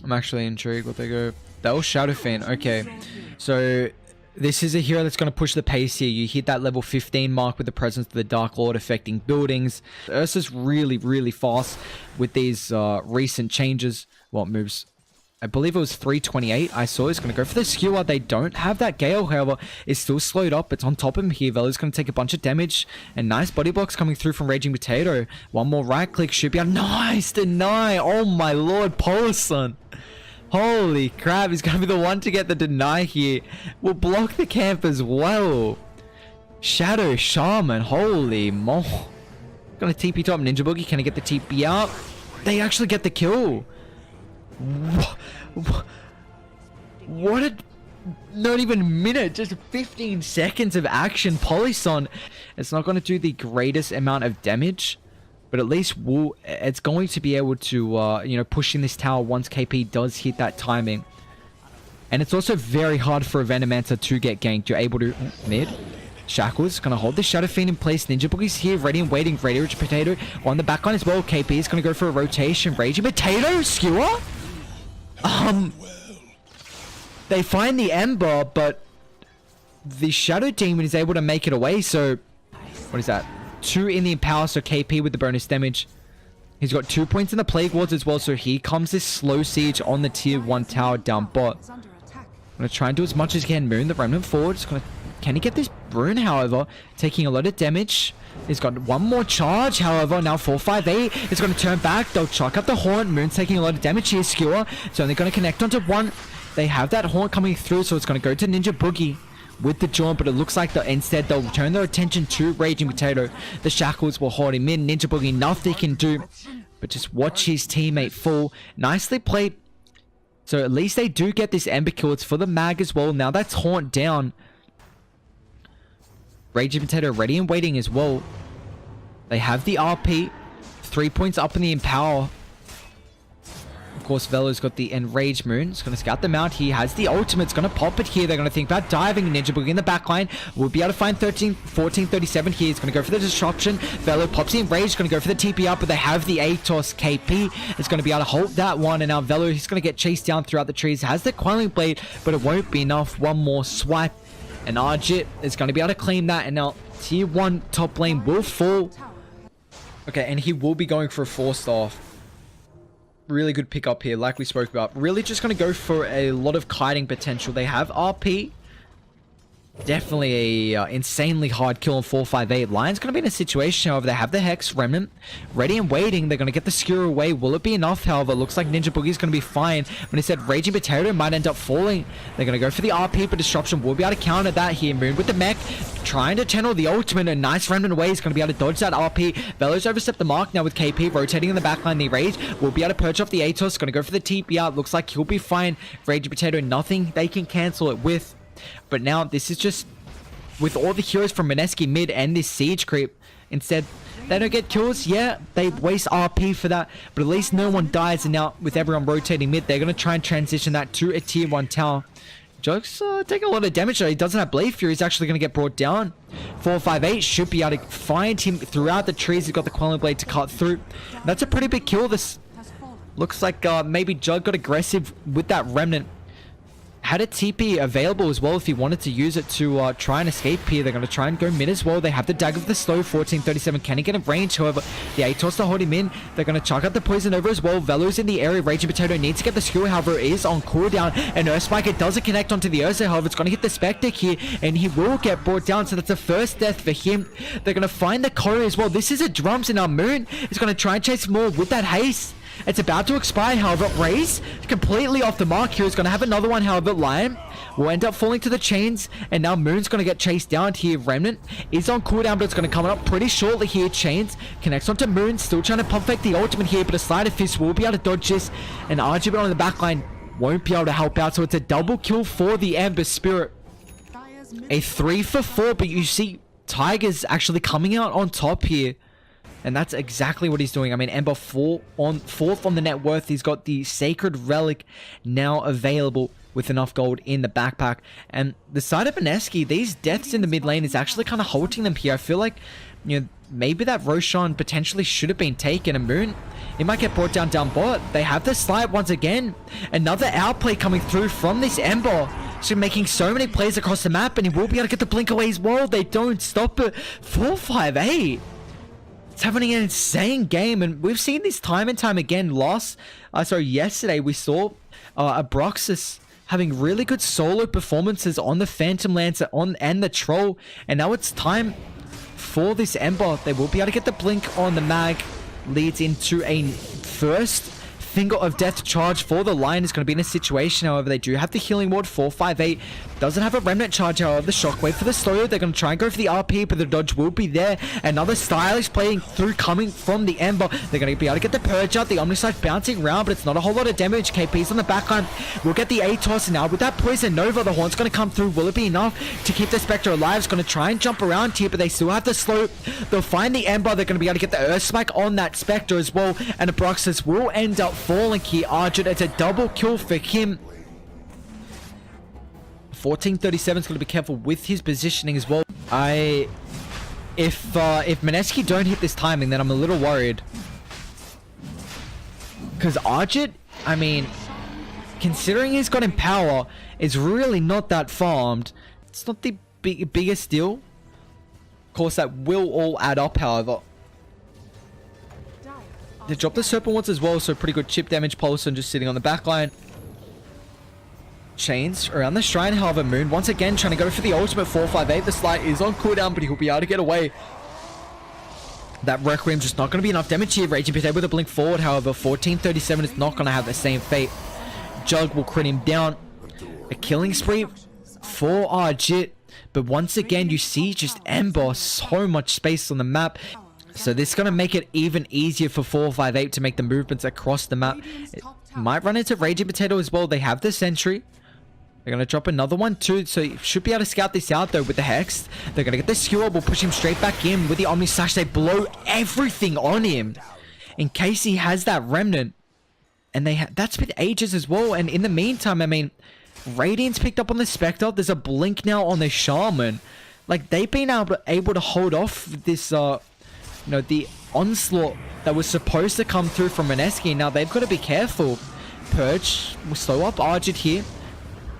I'm actually intrigued what they go. They'll Shadow Fiend. Okay. So this is a hero that's going to push the pace here. You hit that level 15 mark with the presence of the Dark Lord affecting buildings. Ursa's really, really fast with these recent changes. Well, it moves. I believe it was 328 I saw. He's going to go for the skewer. They don't have that Gale, however. It's still slowed up. It's on top of him here. Velo's going to take a bunch of damage. And nice body blocks coming through from Raging Potato. One more right click. Should be out. Nice deny. Oh my lord. Polarson. Holy crap. He's going to be the one to get the deny here. Will block the camp as well. Shadow Shaman. Holy mo. Going to TP top Ninja Boogie. Can he get the TP out? They actually get the kill. What a... Not even a minute, just 15 seconds of action. Polyson, it's not going to do the greatest amount of damage, but at least it's going to be able to, you know, push in this tower once KP does hit that timing. And it's also very hard for a Venomancer to get ganked. You're able to... Mid. Shackles going to hold the Shadow Fiend in place. Ninja Boogie's here, ready and waiting. Raging Potato on the back line as well. KP is going to go for a rotation. Raging Potato, skewer. They find the Ember, but the Shadow Demon is able to make it away. So, what is that? 2 in the Empower, so KP with the bonus damage. He's got 2 points in the Plague Wards as well, so here comes this slow siege on the tier 1 tower down bot. I'm going to try and do as much as he can. Moon the Remnant forward. Can he get this rune, however? Taking a lot of damage. He's got one more charge, however. Now 458 is going to turn back. They'll chuck up the Haunt. Moon's taking a lot of damage here. Skewer. It's only going to connect onto one. They have that Haunt coming through, so it's going to go to Ninja Boogie with the Jaunt, but it looks like instead they'll turn their attention to Raging Potato. The Shackles will hold him in. Ninja Boogie, nothing can do but just watch his teammate fall. Nicely played. So at least they do get this Ember kill. It's for the Mag as well. Now that's Haunt down. Raging Potato ready and waiting as well. They have the RP. 3 points up in the Empower. Of course, Velo's got the Enraged Moon. It's going to scout them out. He has the ultimate. It's going to pop it here. They're going to think about diving. Ninja Boogie in the backline. We'll be able to find 1437 here. He's going to go for the Disruption. Velo pops the Enraged. Going to go for the TP up, but they have the Atos. KP is going to be able to hold that one. And now Velo, he's going to get chased down throughout the trees. Has the Quelling Blade, but it won't be enough. One more swipe. And Arjit is going to be able to claim that. And now tier 1 top lane will fall. Okay, and he will be going for a 4-star. Really good pick up here, like we spoke about. Really just going to go for a lot of kiting potential. They have RP. Definitely a insanely hard kill on 458. Lion's going to be in a situation, however, they have the Hex Remnant ready and waiting. They're going to get the skewer away. Will it be enough, however? Looks like Ninja Boogie's going to be fine. When he said Raging Potato might end up falling, they're going to go for the RP, but Disruption will be able to counter that here. Moon with the mech, trying to channel the ultimate. A nice Remnant away. He's going to be able to dodge that RP. Velo's overstepped the mark now with KP rotating in the backline. The Rage will be able to perch off the Atos. Going to go for the TP out. Looks like he'll be fine. Raging Potato, nothing they can cancel it with. But now this is just with all the heroes from Mineski mid and this siege creep. Instead, they don't get kills. Yeah, they waste RP for that, but at least no one dies. And now with everyone rotating mid, they're going to try and transition that to a tier 1 tower. Joke's taking a lot of damage though. He doesn't have Blade Fury. He's actually going to get brought down. 458 should be able to find him throughout the trees. He's got the Quelling Blade to cut through. That's a pretty big kill. This looks like maybe Jug got aggressive with that Remnant. Had a TP available as well if he wanted to use it to try and escape here. They're going to try and go mid as well. They have the Dagger of the Slow, 1437. Can he get a range? However, the Atos to hold him in. They're going to chuck out the Poison over as well. Velo's in the area. Raging Potato needs to get the skewer, however, it is on cooldown. And Earth Spike, it doesn't connect onto the Ursa, however, it's going to hit the Spectre here. And he will get brought down, so that's the first death for him. They're going to find the Courier as well. This is a Drums in our Moon. He's going to try and chase more with that haste. It's about to expire, however, Raze completely off the mark here. He's going to have another one, however, Lion will end up falling to the chains, and now Moon's going to get chased down here. Remnant is on cooldown, but it's going to come up pretty shortly here. Chains connects onto Moon, still trying to pump fake the ultimate here, but a Sleight of Fist will be able to dodge this, and RGB on the backline won't be able to help out, so it's a double kill for the Amber Spirit. A 3 for 4, but you see Tiger's actually coming out on top here. And that's exactly what he's doing. I mean, Ember fourth on the net worth. He's got the Sacred Relic now available with enough gold in the backpack. And the side of Mineski, these deaths in the mid lane is actually kind of halting them here. I feel like, you know, maybe that Roshan potentially should have been taken. And Moon, he might get brought down bot. They have the slide once again. Another outplay coming through from this Ember. So making so many plays across the map, and he will be able to get the blink away as well. They don't stop it. 4-5-8. It's having an insane game, and we've seen this time and time again. Yesterday we saw Abroxis having really good solo performances on the Phantom Lancer and the Troll, and now it's time for this Ember. They will be able to get the blink on the mag. Leads into a first Finger of Death charge for the Lion. Is going to be in a situation, however, they do have the healing ward. 4-5-8 doesn't have a remnant charge, however. The shockwave for the slow. They're going to try and go for the RP, but the dodge will be there. Another stylish playing through coming from the Ember. They're going to be able to get the purge out. The Omnislide bouncing around, but it's not a whole lot of damage. KP's on the backline. We'll get the ATOS now with that Poison Nova. The Horn's going to come through. Will it be enough to keep the Spectre alive? It's going to try and jump around here, but they still have the slow. They'll find the Ember. They're going to be able to get the Earth Spike on that Spectre as well, and Abroxis will end up falling here. Arjun, it's a double kill for him. 1437 is going to be careful with his positioning as well. If Mineski don't hit this timing, then I'm a little worried. Because Arjun, I mean, considering he's got Empower, is really not that farmed. It's not the biggest deal. Of course, that will all add up, however. They drop the Serpent once as well, so pretty good chip damage. Paulson just sitting on the backline. Chains around the Shrine, however. Moon once again trying to go for the ultimate. 4-5-8. The slide is on cooldown, but he'll be able to get away. That Requiem just not going to be enough damage here. Raging Potato with a blink forward, however. 1437 is not going to have the same fate. Jug will crit him down. A killing spree for Arjit. But once again, you see just Ember, so much space on the map. So this is going to make it even easier for 4-5-8 to make the movements across the map. It might run into Raging Potato as well. They have the Sentry. They're going to drop another one too. So you should be able to scout this out though with the Hex. They're going to get the Skewer. We'll push him straight back in with the Omni Slash. They blow everything on him in case he has that Remnant. And that's been ages as well. And in the meantime, I mean, Radiant's picked up on the Spectre. There's a blink now on the Shaman. Like, they've been able to hold off this... the onslaught that was supposed to come through from Mineski. Now they've got to be careful. Purge will slow up Arjit here.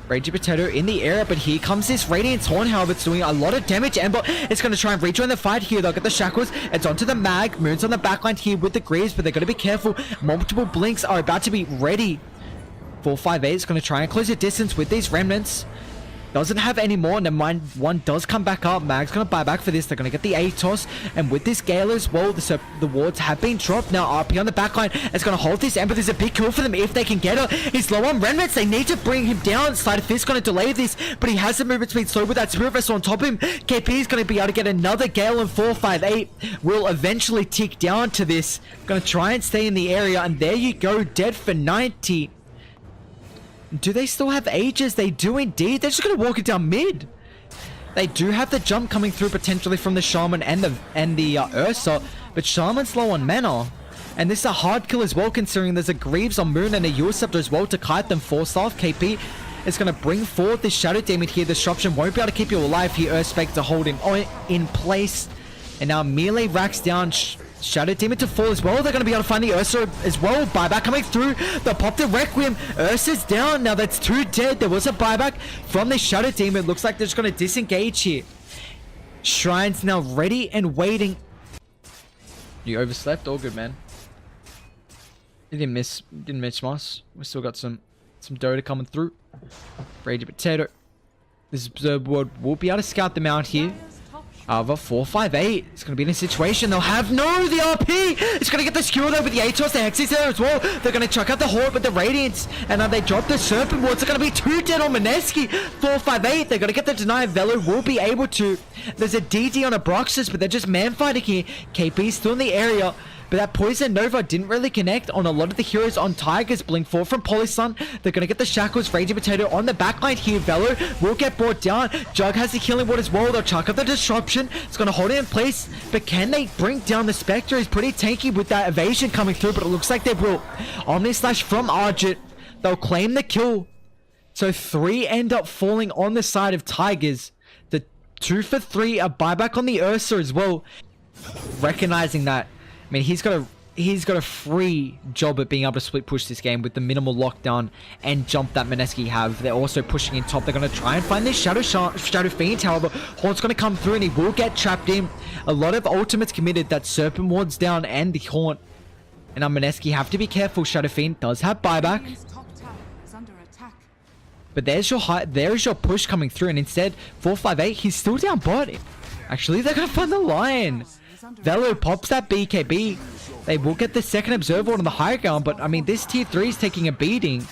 Raging Potato in the area, but here comes this Radiant Taunt. However, it's doing a lot of damage. Ember is going to try and rejoin the fight here. They'll get the Shackles. It's onto the Mag. Moon's on the backline here with the Greaves, but they're going to be careful. Multiple Blinks are about to be ready. 4-5-8 is going to try and close the distance with these Remnants. Doesn't have any more. Never mind. One does come back up. Mag's going to buy back for this. They're going to get the ATOS. And with this Gale as well, the wards have been dropped. Now RP on the backline is going to hold this Ember. There's a big kill for them if they can get her. He's low on Remnants. They need to bring him down. Sleight of Fist going to delay this, but he has the movement speed slow with that Spirit Vessel on top of him. KP is going to be able to get another Gale, and 4-5-8 will eventually tick down to this. Going to try and stay in the area, and there you go. Dead for 90. Do they still have Aegis? They do indeed. They're just going to walk it down mid. They do have the jump coming through potentially from the Shaman and the Ursa, but Shaman's low on mana. And this is a hard kill as well, considering there's a Greaves on Moon and a Usurper as well to kite them. 4-star KP is going to bring forward this Shadow Demon here. Disruption won't be able to keep you alive here. Earthspec to hold him in place. And now Melee racks down Shadow Demon to fall as well. They're going to be able to find the Ursa as well. Buyback coming through. They'll pop the Requiem. Ursa's down. Now that's 2 dead. There was a buyback from the Shadow Demon. Looks like they're just going to disengage here. Shrine's now ready and waiting. You overslept? All good, man. You didn't miss Moss. We still got some Dota coming through. Raging Potato. This Observer will be able to scout them out here. However, 4-5-8. It's going to be in a situation. They'll have the RP. It's going to get the Skewer though with the ATOS. The Hex is there as well. They're going to chuck out the Horde with the Radiance. And now they drop the Serpent Wards. They're going to be 2 dead on Mineski. 4-5-8. They're going to get the Deny. Velo will be able to. There's a DD on Abroxis, but they're just man fighting here. KP's still in the area. But that Poison Nova didn't really connect on a lot of the heroes on Tigers. Blink 4 from Polysun. They're going to get the Shackles. Raging Potato on the backline here. Velo will get brought down. Jug has the Healing Ward as well. They'll chuck up the Disruption. It's going to hold it in place. But can they bring down the Spectre? He's pretty tanky with that evasion coming through, but it looks like they will. Omni Slash from Arjit. They'll claim the kill. So 3 end up falling on the side of Tigers. The 2 for 3, a buyback on the Ursa as well. recognizing that, I mean, he's got a free job at being able to split push this game with the minimal lockdown and jump that Mineski have. They're also pushing in top. They're going to try and find this Shadow Fiend. However, Haunt's going to come through and he will get trapped in. A lot of ultimates committed. That Serpent Ward's down and the Haunt. And now Mineski have to be careful. Shadow Fiend does have buyback. But there's your push coming through, and instead 458, he's still down bot. Actually, they're gonna find the line. Velo pops that BKB. They will get the second observer on the high ground, but I mean, this tier 3 is taking a beating.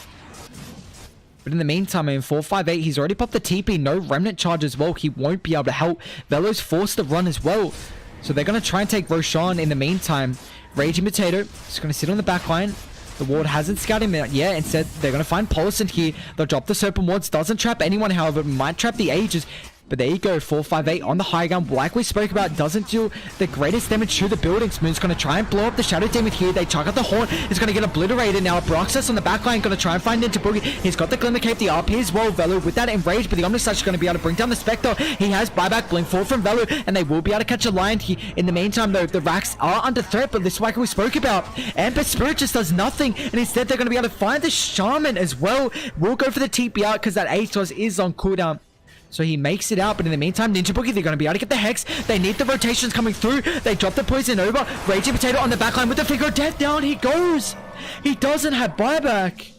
But in the meantime, I mean, 458, he's already popped the TP, no remnant charge as well. He won't be able to help. Velo's forced to run as well. So they're gonna try and take Roshan in the meantime. Raging Potato is gonna sit on the back line. The ward hasn't scouted him out yet. Instead, they're going to find Polisson here. They'll drop the Serpent Wards. Doesn't trap anyone, however. Might trap the Aegis. But there you go. 458 on the high ground. Like we spoke about, doesn't do the greatest damage to the buildings. Moon's going to try and blow up the Shadow Demon here. They chuck out the Haunt. He's going to get obliterated now. Broxus on the back line. Going to try and find Ninja Boogie. He's got the Glimmer Cape, the RP as well. Velo with that Enrage. But the Omnislash is going to be able to bring down the Spectre. He has buyback. Blink 4 from Velo. And they will be able to catch a Lion here. In the meantime, though, the Racks are under threat. But this is like we spoke about. Ember Spirit just does nothing. And instead, they're going to be able to find the Shaman as well. We'll go for the TP out because that Atos is on cooldown. So he makes it out, but in the meantime, Ninja Boogie, they're going to be able to get the Hex. They need the rotations coming through. They drop the Poison over. Raging Potato on the backline with the Finger of Death. Down he goes. He doesn't have buyback.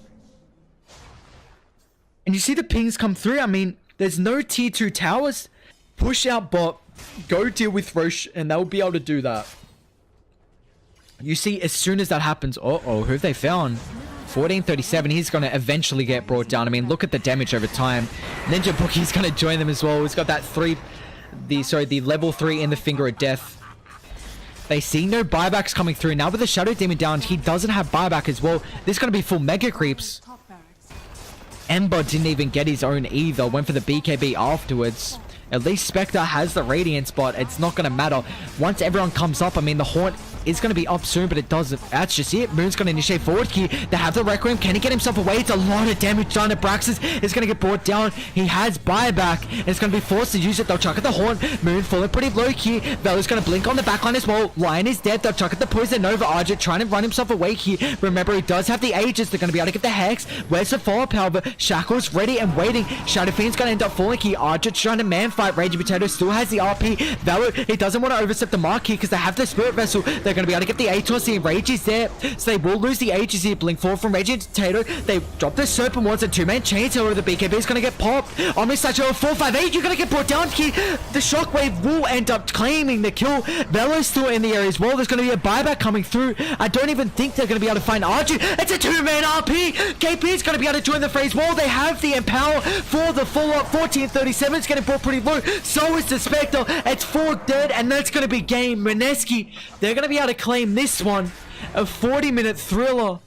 And you see the pings come through. I mean, there's no tier 2 towers. Push out bot. Go deal with Roche, and they'll be able to do that. You see, as soon as that happens, who have they found? 1437, he's going to eventually get brought down. I mean, look at the damage over time. Ninja Boogie's going to join them as well. He's got that the level 3 in the Finger of Death. They see no buybacks coming through. Now with the Shadow Demon down, he doesn't have buyback as well. This is going to be full Mega Creeps. Ember didn't even get his own either. Went for the BKB afterwards. At least Spectre has the Radiance, but it's not going to matter. Once everyone comes up, I mean, the Haunt is going to be up soon, but it doesn't. That's just it. Moon's going to initiate forward here. They have the Requiem. Can he get himself away? It's a lot of damage done. Abraxas is going to get brought down. He has buyback, and it's going to be forced to use it. They'll chuck at the Haunt. Moon falling pretty low here. Velo's going to blink on the backline as well. Lion is dead. They'll chuck at the Poison Nova. Arjit trying to run himself away here. Remember, he does have the Aegis. They're going to be able to get the Hex. Where's the follow-up, however? Shackle's ready and waiting. Shadow Fiend's going to end up falling here. Arjit's trying to man fight. Raging Potato still has the RP. Velo, he doesn't want to overstep the mark here because they have the Spirit Vessel. They're going to be able to get the Atos. The Enrage is there, so they will lose the Aegis here. Blink 4 from Raging Potato. They drop the Serpent Wands and 2-man chains. However, the BKB is going to get popped. Omnislash over 458. You're going to get brought down here. The Shockwave will end up claiming the kill. Velo's still in the area as well. There's going to be a buyback coming through. I don't even think they're going to be able to find Archie. It's a 2-man RP. KP is going to be able to join the phrase wall. They have the Empower for the follow-up. 1437 is getting brought pretty low. So is the Spectre. It's 4 dead, and that's going to be game. Mineski, they're going to be able to claim this one. A 40-minute thriller.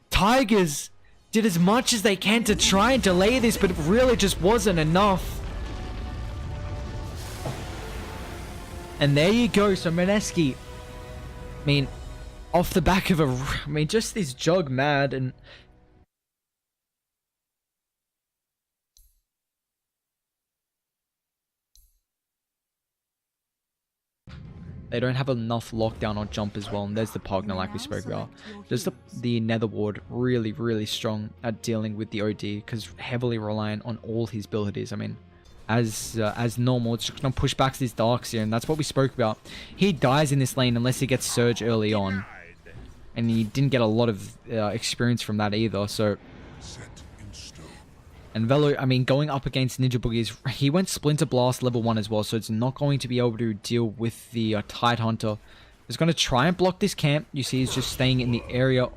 Tigers did as much as they can to try and delay this, but it really just wasn't enough. And there you go. So Mineski, I mean, off the back of just this jog mad, and they don't have enough lockdown on jump as well. And there's the Pogna like we spoke about. Just the Nether Ward really, really strong at dealing with the OD because heavily reliant on all his abilities. I mean, as normal, it's just going to push back his Darks here. And that's what we spoke about. He dies in this lane unless he gets Surge early on. And he didn't get a lot of experience from that either. So... And Velo, I mean, going up against Ninja Boogies, he went Splinter Blast level 1 as well, so it's not going to be able to deal with the Tide Hunter. He's going to try and block this camp. You see he's just staying in the area.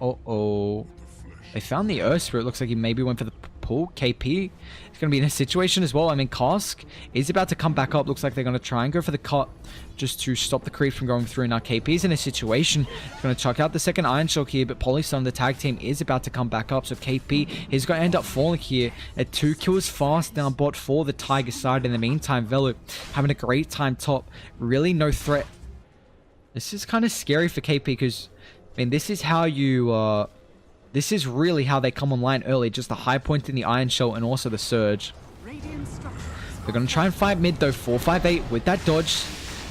They found the Earth Spirit. Looks like he maybe went for the pull. KP is going to be in a situation as well. I mean, Cask is about to come back up. Looks like they're going to try and go for the cut just to stop the creep from going through. Now KP's in a situation. He's going to chuck out the second Iron Shock here, but Polyson, the tag team, is about to come back up. So KP is going to end up falling here at 2 kills fast down bot for the Tiger side. In the meantime, Velo having a great time top. Really no threat. This is kind of scary for KP because, I mean, this is how you... This is really how they come online early. Just the high point in the Iron Shell and also the Surge. They're going to try and fight mid though. 458 with that dodge.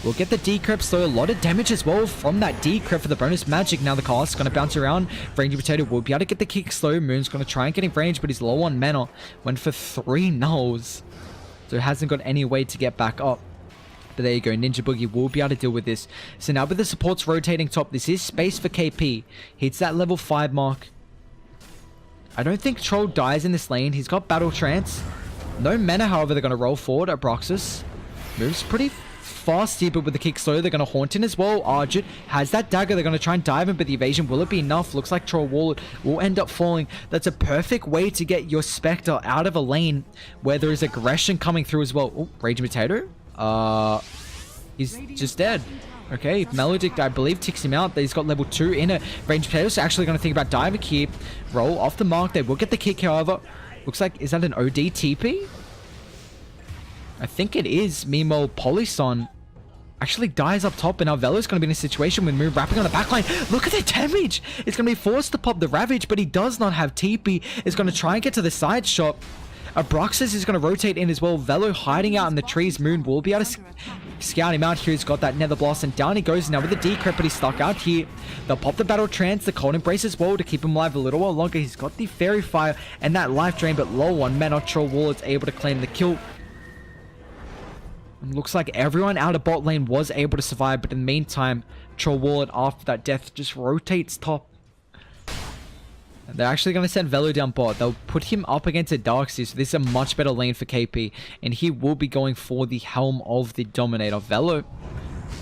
We'll get the decrypt, so a lot of damage as well from that decrypt for the bonus magic. Now the cast is going to bounce around. Raging Potato will be able to get the kick slow. Moon's going to try and get in range, but he's low on mana. Went for 3 nulls. So hasn't got any way to get back up. But there you go, Ninja Boogie will be able to deal with this. So now with the supports rotating top, this is space for KP. Hits that level 5 mark. I don't think Troll dies in this lane. He's got Battle Trance. No mana, however, they're going to roll forward. Abroxus moves pretty fast here, but with the kick slow, they're going to haunt in as well. Arjit has that dagger. They're going to try and dive in, but the evasion, will it be enough? Looks like Troll Wallet will end up falling. That's a perfect way to get your Spectre out of a lane where there is aggression coming through as well. Oh, Raging Potato. He's just dead. Okay, Melodic, I believe, ticks him out. He's got level 2 in it. Raging Potato's actually going to think about diving here. Roll off the mark. They will get the kick, however. Looks like, is that an OD TP? I think it is. Meanwhile, Polyson actually dies up top, and now Velo's going to be in a situation with Moon wrapping on the backline. Look at the damage! It's going to be forced to pop the Ravage, but he does not have TP. It's going to try and get to the side shot. Abroxus is going to rotate in as well. Velo hiding out in the trees. Moon will be able to scout him out here. He's got that Nether Blast, and down he goes now with the decrypt, but he's stuck out here. They'll pop the Battle Trance, the Cold Embrace as well to keep him alive a little while longer. He's got the Fairy Fire and that Life Drain, but low on mana. Troll Wallet's able to claim the kill. And looks like everyone out of bot lane was able to survive, but in the meantime, Troll Wallet after that death just rotates top. They're actually going to send Velo down bot. They'll put him up against a Darkseer, so this is a much better lane for KP. And he will be going for the Helm of the Dominator. Velo,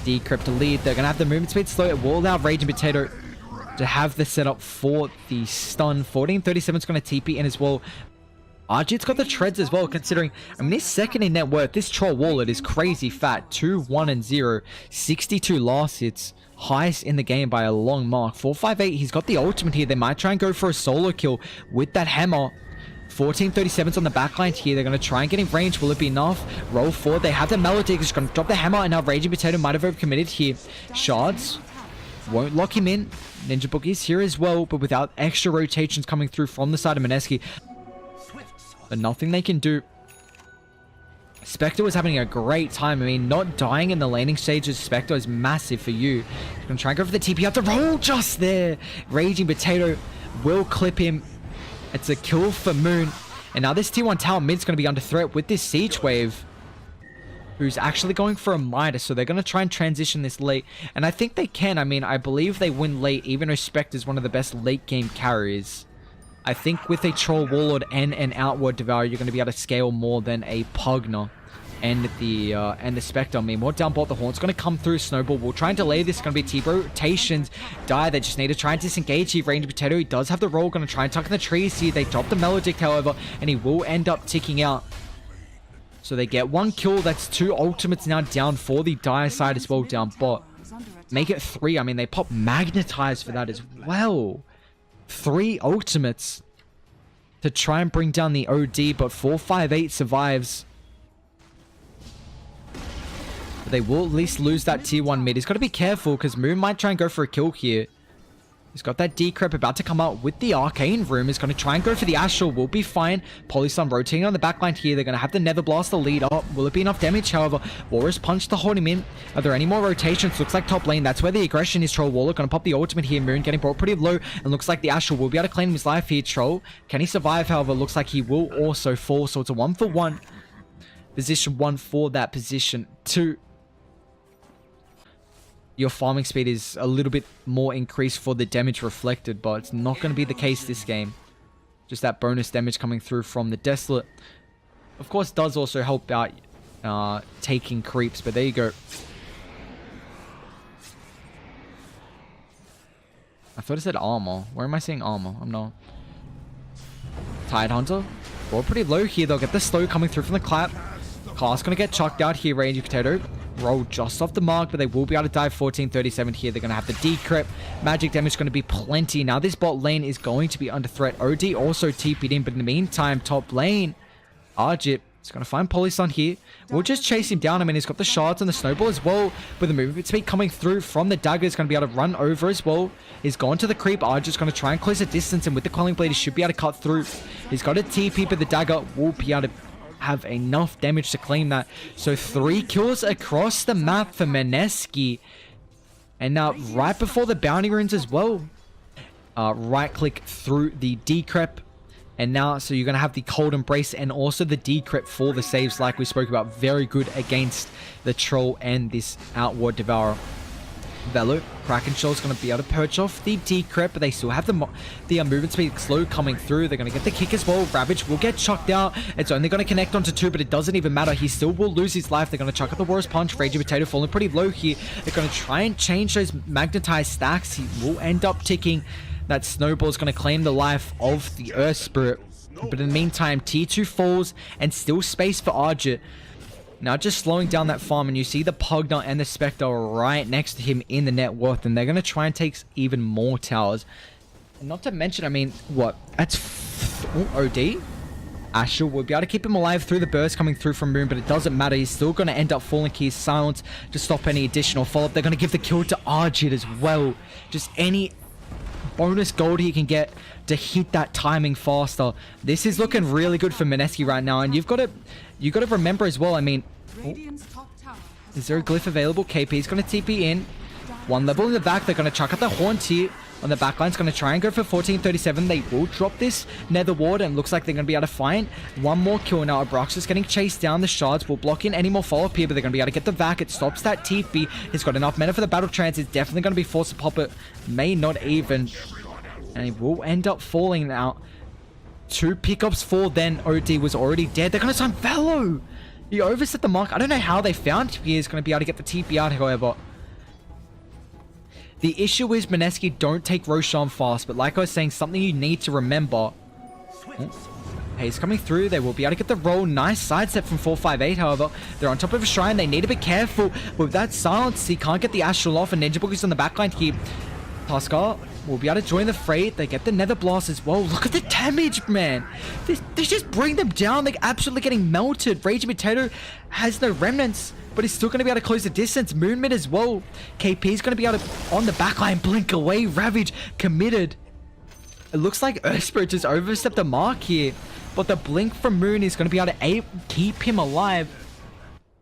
decrypt to lead. They're going to have the movement speed slow. It will allow Raging Potato to have the setup for the stun. 1437 is going to TP in as well. Arjit's got the treads as well, considering, I mean, he's second in net worth. This Troll Wallet is crazy fat. 2-1-0. 62 last hits. Highest in the game by a long mark. 458, he's got the ultimate here. They might try and go for a solo kill with that hammer. 1437's on the backline here. They're going to try and get in range. Will it be enough? Roll forward. They have the Melodic. He's going to drop the hammer, and now Raging Potato might have overcommitted here. Shards won't lock him in. Ninja Boogie's here as well, but without extra rotations coming through from the side of Mineski. But nothing they can do. Spectre was having a great time. I mean, not dying in the laning stages, Spectre is massive for you. He's going to try and go for the TP out the roll just there. Raging Potato will clip him. It's a kill for Moon. And now this T1 tower mid's going to be under threat with this Siege Wave, who's actually going for a Midas. So they're going to try and transition this late. And I think they can. I mean, I believe they win late, even though Spectre is one of the best late game carriers. I think with a Troll Warlord and an Outward Devourer, you're going to be able to scale more than a Pugner and the Spectre. I mean, more down bot, the Haunt's going to come through. Snowball will try and delay this. It's going to be T-rotations. Die, they just need to try and disengage here. Raging Potato, he does have the roll. Going to try and tuck in the trees here. They drop the Melodic, however, and he will end up ticking out. So they get 1 kill. That's 2 ultimates now down for the Dire side as well, down bot. Make it 3. I mean, they pop Magnetize for that as well. 3 ultimates to try and bring down the OD, but 458 survives. But they will at least lose that tier 1 mid. He's got to be careful because Moon might try and go for a kill here. He's got that decrypt about to come out with the Arcane Room. He's going to try and go for the Astral. Will be fine. Polysun rotating on the backline here. They're going to have the Nether Blast to lead up. Will it be enough damage? However, Warrior's Punch to hold him in. Are there any more rotations? Looks like top lane. That's where the aggression is. Troll Warlock going to pop the ultimate here. Moon getting brought pretty low. And looks like the Astral will be able to claim his life here. Troll, can he survive? However, looks like he will also fall. So it's a 1-for-1. Position 1 for that position 2. Your farming speed is a little bit more increased for the damage reflected, but it's not going to be the case this game. Just that bonus damage coming through from the Desolate. Of course, does also help out taking creeps, but there you go. I thought it said armor. Where am I seeing armor? I'm not. Tide Hunter. We're pretty low here. They'll get the slow coming through from the clap. Cast going to get chucked out here, Raging Potato. Roll just off the mark, but they will be able to dive 1437 here. They're going to have the decrypt. Magic damage is going to be plenty. Now this bot lane is going to be under threat. OD also TP'd in, but in the meantime, top lane, Arjit is going to find Polysun here. We'll just chase him down. I mean, he's got the shards and the snowball as well, with the movement speed coming through from the dagger. He's going to be able to run over as well. He's gone to the creep. Arjit's going to try and close the distance, and with the Quelling Blade, he should be able to cut through. He's got a TP, but the dagger will be able to have enough damage to claim that. So 3 kills across the map for Mineski. And now right before the bounty runes as well. Right click through the decrep. And now, so you're going to have the Cold Embrace and also the decrypt for the saves like we spoke about. Very good against the Troll and this Outward Devourer. Velo, Kraken Shell is going to be able to perch off the decrypt, but they still have the movement speed slow coming through. They're going to get the kick as well. Ravage will get chucked out. It's only going to connect onto 2, but it doesn't even matter. He still will lose his life. They're going to chuck at the Warrior's Punch. Raging Potato falling pretty low here. They're going to try and change those magnetized stacks. He will end up ticking. That Snowball is going to claim the life of the Earth Spirit. But in the meantime, T2 falls and still space for Argit. Now just slowing down that farm, and you see the Pugna and the Spectre right next to him in the net worth, and they're going to try and take even more towers. And not to mention, I mean, what? That's OD? Ashel will be able to keep him alive through the burst coming through from Moon, but it doesn't matter. He's still going to end up falling Key's silence to stop any additional follow-up. They're going to give the kill to Argit as well. Just any bonus gold he can get to hit that timing faster. This is looking really good for Mineski right now, and you got to remember as well, I mean, is there a glyph available? KP is going to TP in. 1 level in the back. They're going to chuck at the Haunt here on the back line. It's going to try and go for 1437. They will drop this Nether Ward, and looks like they're going to be able to find one more kill now. Abraxas getting chased down. The shards will block in any more follow-up here, but they're going to be able to get the vac. It stops that TP. He's got enough mana for the battle trance. It's definitely going to be forced to pop it. May not even. And he will end up falling now. 2 pickups for then. OD was already dead. They're going to sign Velo. He overset the mark. I don't know how they found he is going to be able to get the TP out, however. The issue is Mineski don't take Roshan fast, but like I was saying, something you need to remember. Hey, he's coming through. They will be able to get the roll. Nice sidestep from 458, however. They're on top of a shrine. They need to be careful with that silence. He can't get the Astral off, and Ninja Boogie's on the backline here. Tusker will be able to join the fray. They get the Nether Blast as well. Look at the damage, man. They just bring them down. They're absolutely getting melted. Raging Potato has no remnants, but he's still going to be able to close the distance. Moonmid as well. KP is going to be able to, on the backline, blink away. Ravage committed. It looks like Earth Spirit just overstepped the mark here, but the blink from Moon is going to be able to keep him alive.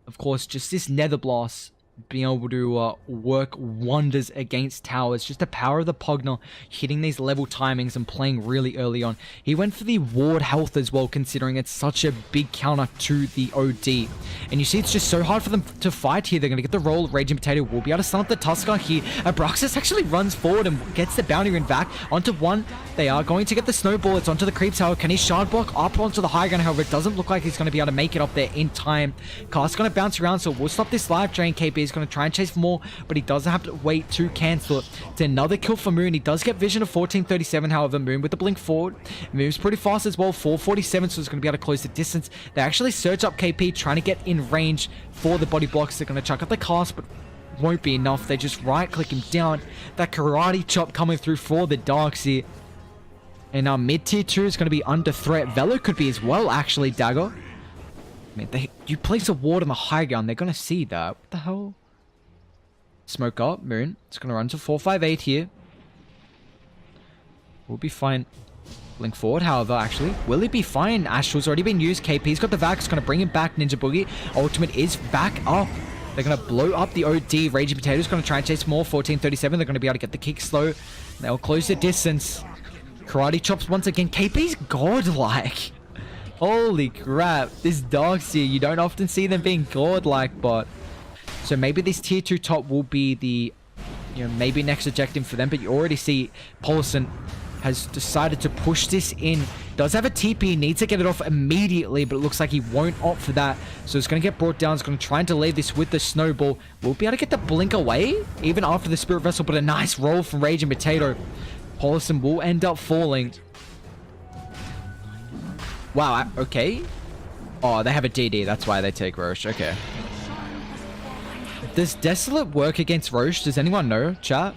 Of course, just this Nether Blast being able to work wonders against towers. Just the power of the Pugna hitting these level timings and playing really early on. He went for the ward health as well, considering it's such a big counter to the OD. And you see it's just so hard for them to fight here. They're going to get the roll. Raging Potato will be able to stun up the Tusker here. Abraxas actually runs forward and gets the bounty rune back onto 1. They are going to get the snowball. It's onto the creep tower. Can he shard block up onto the high ground? However, it doesn't look like he's going to be able to make it up there in time. Cast's going to bounce around, so we'll stop this live drain. KP is going to try and chase for more, but he doesn't have to wait to cancel it. It's another kill for Moon. He does get vision of 1437, however. Moon with the blink forward. Moves pretty fast as well. 447, so it's going to be able to close the distance. They actually surge up KP, trying to get in range for the body blocks. They're going to chuck up the cast, but won't be enough. They just right-click him down. That karate chop coming through for the Darks here. And now mid-tier 2 is going to be under threat. Velo could be as well, actually, Dagger. I mean, you place a ward on the high ground, they're going to see that. What the hell? Smoke up, Moon. It's going to run to 458 here. We'll be fine. Blink forward, however, actually. Will he be fine? Astral's already been used. KP's got the vac. It's going to bring him back. Ninja Boogie. Ultimate is back up. They're going to blow up the OD. Raging Potato's going to try and chase more. 1437. They're going to be able to get the kick slow. They'll close the distance. Karate chops once again. KP's godlike. Holy crap. This Darks here, you don't often see them being godlike, but... So maybe this tier 2 top will be the, maybe next objective for them. But you already see Paulson has decided to push this in. Does have a TP, needs to get it off immediately, but it looks like he won't opt for that. So it's going to get brought down. It's going to try and delay this with the snowball. We'll be able to get the blink away, even after the Spirit Vessel, but a nice roll from Raging Potato. Paulson will end up falling. Wow, okay. Oh, they have a DD. That's why they take Roche. Okay. Does Desolate work against Roche? Does anyone know, chat?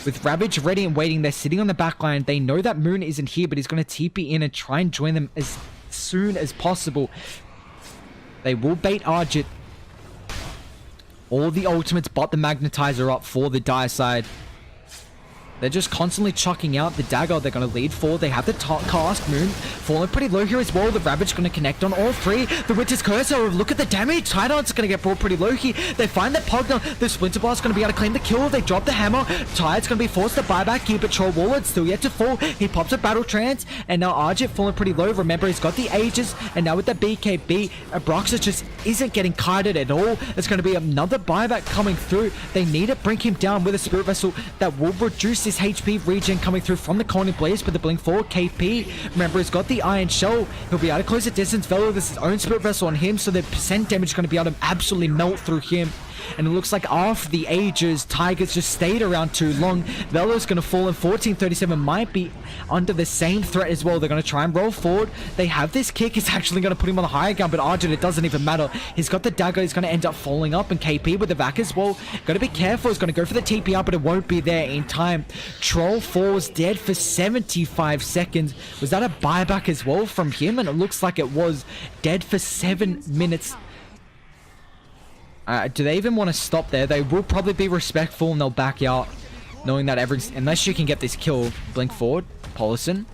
With Ravage ready and waiting, they're sitting on the back line. They know that Moon isn't here, but he's going to TP in and try and join them as soon as possible. They will bait Argit. All the ultimates but the Magnetizer up for the Dire side. They're just constantly chucking out the dagger. They're going to lead forward. They have the cast. Moon falling pretty low here as well. The Ravage going to connect on all three. The Winter's Curse. Oh, look at the damage. Tidon's going to get brought pretty low here. They find that Pugna. The Splinter Blast going to be able to claim the kill. They drop the hammer. Tide's going to be forced to buy back here, but Troll Warlord still yet to fall. He pops a Battle Trance, and now Arjit falling pretty low. Remember, he's got the Aegis, and now with the BKB, Abraxas just isn't getting kited at all. It's going to be another buyback coming through. They need to bring him down with a Spirit Vessel that will reduce his HP regen coming through from the Corny Blaze, but the Blink 4 KP. Remember, he's got the Iron Shell. He'll be able to close the distance. Velo, this is his own Spirit Vessel on him, so the percent damage is going to be able to absolutely melt through him. And it looks like after the ages, Tigers just stayed around too long. Velo's going to fall, and 1437 might be under the same threat as well. They're going to try and roll forward. They have this kick. It's actually going to put him on the higher ground, but Arjun, it doesn't even matter. He's got the dagger. He's going to end up falling up, and KP with the vac as well. Got to be careful. He's going to go for the TPR, but it won't be there in time. Troll falls dead for 75 seconds. Was that a buyback as well from him? And it looks like it was. Dead for 7 minutes. Do they even want to stop there? They will probably be respectful and they'll back out, knowing that unless you can get this kill. Blink forward, Polison.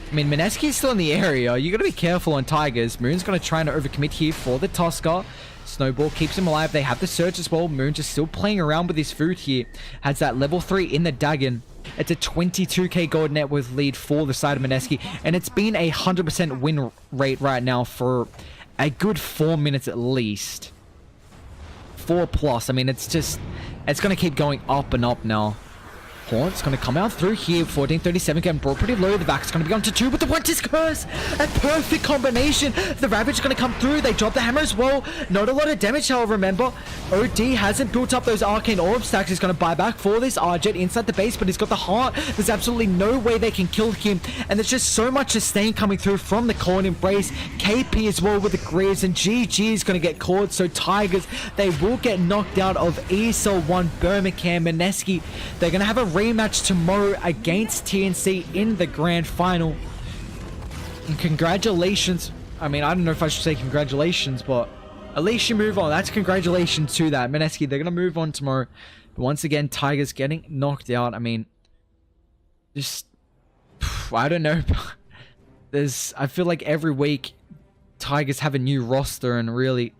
I mean, Mineski is still in the area. You got to be careful on Tigers. Moon's going to try and overcommit here for the Tusker. Snowball keeps him alive. They have the Surge as well. Moon just still playing around with his food here. Has that level 3 in the Dagon. It's a 22k gold net worth lead for the side of Mineski, and it's been a 100% win rate right now for a good 4 minutes at least. 4+. I mean, it's going to keep going up and up now. Haunt's going to come out through here. 1437 getting brought pretty low. The back's going to be on to 2 with the Winter's Curse. A perfect combination. The Ravage is going to come through. They drop the hammer as well. Not a lot of damage, however, remember. OD hasn't built up those Arcane Orb stacks. He's going to buy back for this Arjet inside the base, but he's got the heart. There's absolutely no way they can kill him. And there's just so much sustain coming through from the Corn Embrace. KP as well with the Greaves, and GG is going to get caught. So Tigers, they will get knocked out of ESL 1 Birmingham. Mineski, they're going to have a rematch tomorrow against TNC in the grand final. And congratulations. I mean, I don't know if I should say congratulations, but at least you move on. That's congratulations to that. Mineski, they're going to move on tomorrow. But once again, Tigers getting knocked out. I mean, just, I don't know. I feel like every week Tigers have a new roster, and really